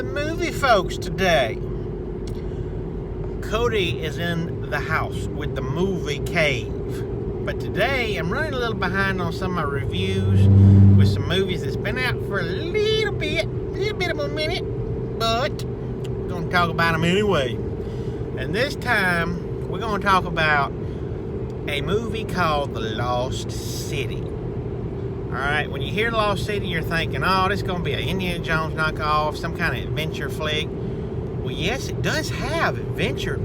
the movie folks today. Cody is in the house with the movie cave. But today I'm running a little behind on some of my reviews with some movies that's been out for a little bit of a minute, but we're going to talk about them anyway. And this time we're going to talk about a movie called The Lost City. Alright, when you hear Lost City, you're thinking, oh, this is going to be an Indiana Jones knockoff, some kind of adventure flick. Well, yes, it does have adventure.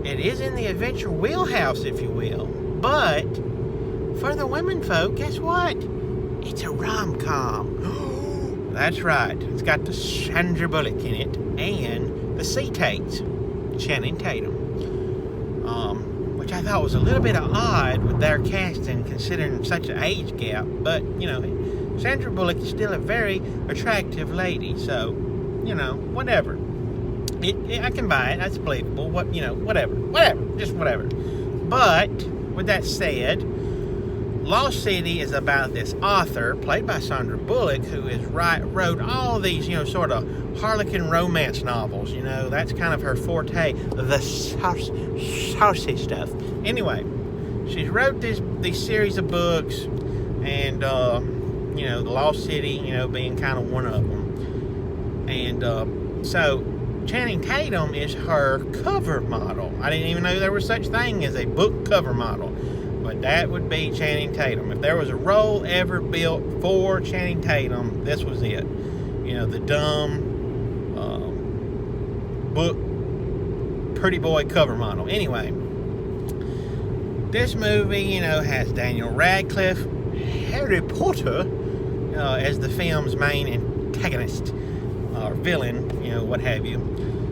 It is in the adventure wheelhouse, if you will. But for the women folk, guess what? It's a rom-com. That's right. It's got the Sandra Bullock in it and the C-Tates, Channing Tatum. Which I thought was a little bit odd with their casting, considering such an age gap. But, you know, Sandra Bullock is still a very attractive lady, so, you know, whatever. I can buy it. That's believable. Whatever. Just whatever. But, with that said, Lost City is about this author, played by Sandra Bullock, who wrote all these, sort of Harlequin romance novels. That's kind of her forte, the saucy stuff. Anyway, she's wrote this series of books, and, The Lost City, being kind of one of them. And, so Channing Tatum is her cover model. I didn't even know there was such thing as a book cover model. But that would be Channing Tatum. If there was a role ever built for Channing Tatum, this was it. The dumb book pretty boy cover model. Anyway, this movie, has Daniel Radcliffe, Harry Potter, as the film's main antagonist or villain, what have you.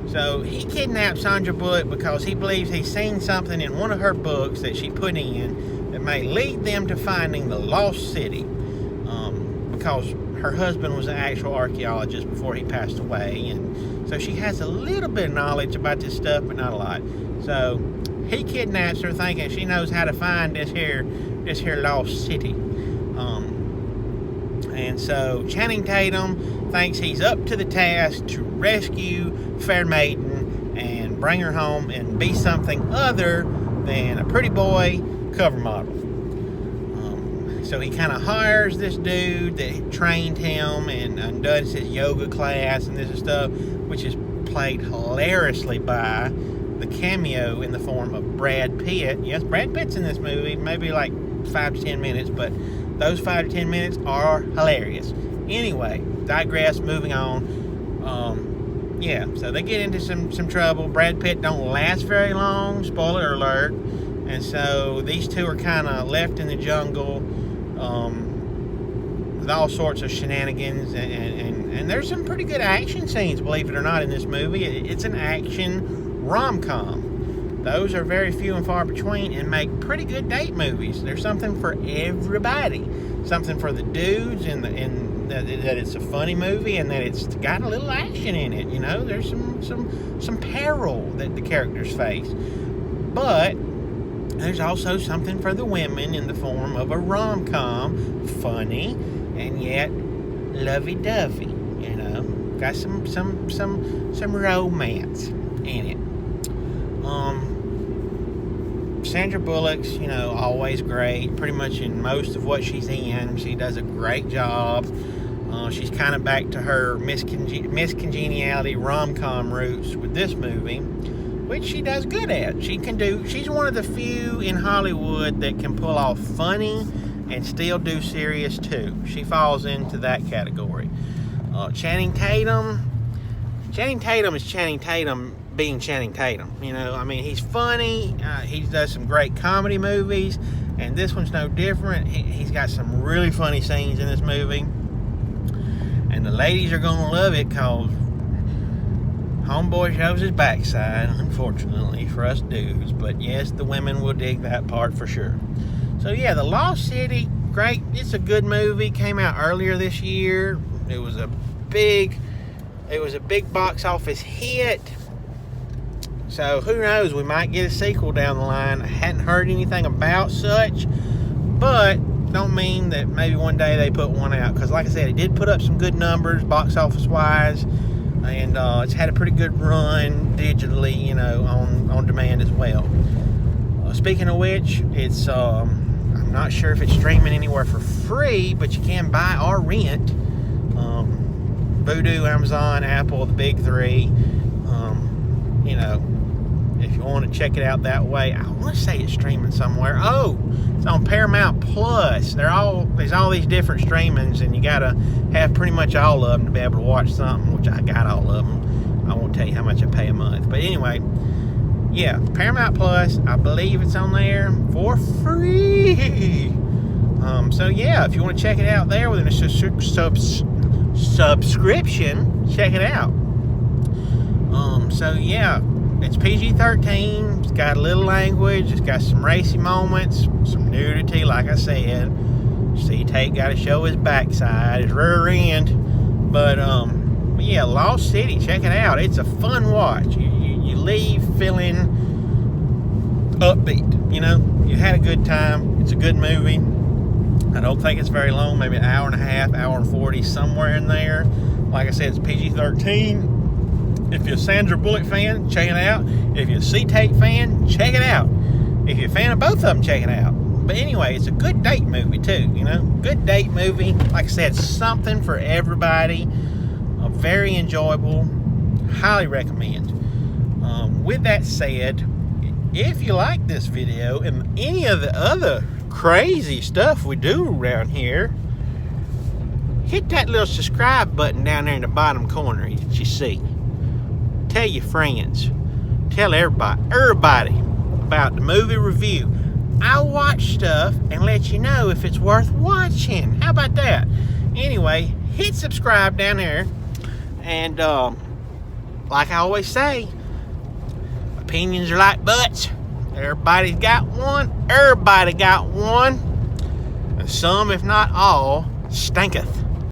So he kidnapped Sandra Bullock because he believes he's seen something in one of her books that she put in that may lead them to finding the Lost City. Because her husband was an actual archaeologist before he passed away, and so she has a little bit of knowledge about this stuff, but not a lot. So he kidnaps her, thinking she knows how to find this here Lost City. And so Channing Tatum thinks he's up to the task to rescue Fair Maiden and bring her home and be something other than a pretty boy cover model. So he kind of hires this dude that trained him and does his yoga class and this stuff, which is played hilariously by the cameo in the form of Brad Pitt. Yes, Brad Pitt's in this movie, maybe like 5 to 10 minutes, but those 5 to 10 minutes are hilarious. Anyway, digress, moving on. So they get into some trouble. Brad Pitt don't last very long, spoiler alert. And so these two are kind of left in the jungle with all sorts of shenanigans. And there's some pretty good action scenes, believe it or not, in this movie. It's an action rom-com. Those are very few and far between and make pretty good date movies. There's something for everybody. Something for the dudes and that it's a funny movie and that it's got a little action in it. There's some peril that the characters face. But there's also something for the women in the form of a rom-com, funny and yet lovey-dovey. Got some romance in it. Sandra Bullock's, always great. Pretty much in most of what she's in, she does a great job. She's kind of back to her Miss Congeniality rom-com roots with this movie, which she does good at. She's one of the few in Hollywood that can pull off funny and still do serious too. She falls into that category. Channing Tatum is Channing Tatum being Channing Tatum. He's funny. He does some great comedy movies, and this one's no different. He's got some really funny scenes in this movie, and the ladies are gonna love it because homeboy shows his backside, unfortunately for us dudes. But yes, the women will dig that part for sure. So yeah, The Lost City, great. It's a good movie. Came out earlier this year. It was a big box office hit. So who knows, we might get a sequel down the line. I hadn't heard anything about such, but don't mean that maybe one day they put one out. Because like I said, it did put up some good numbers, box office wise. And it's had a pretty good run digitally, you know, on demand as well. Speaking of which, it's I'm not sure if it's streaming anywhere for free, but you can buy or rent. Vudu, Amazon, Apple, the big three. You know, if you want to check it out that way, I want to say it's streaming somewhere. Oh, it's on Paramount Plus. There's all these different streamings, and you gotta have pretty much all of them to be able to watch something. Which I got all of them. I won't tell you how much I pay a month, but anyway, yeah, Paramount Plus. I believe it's on there for free. So yeah, if you want to check it out there within a subscription, check it out. So yeah, it's PG-13. It's got a little language. It's got some racy moments, some nudity, like I said. See, Tate got to show his backside, his rear end. But yeah, Lost City. Check it out. It's a fun watch. You leave feeling upbeat. You know, you had a good time. It's a good movie. I don't think it's very long. Maybe an hour and a half, hour and 40, somewhere in there. Like I said, it's PG-13. If you're a Sandra Bullock fan, check it out. If you're a C-Tate fan, check it out. If you're a fan of both of them, check it out. But anyway, it's a good date movie too, you know. Good date movie. Like I said, something for everybody. Very enjoyable. Highly recommend. With that said, if you like this video and any of the other crazy stuff we do around here, hit that little subscribe button down there in the bottom corner that you see. Tell your friends. Tell everybody about the movie review. I watch stuff and let you know if it's worth watching. How about that? Anyway, hit subscribe down there. And like I always say, opinions are like butts. Everybody's got one. Everybody got one. And some, if not all, stinketh.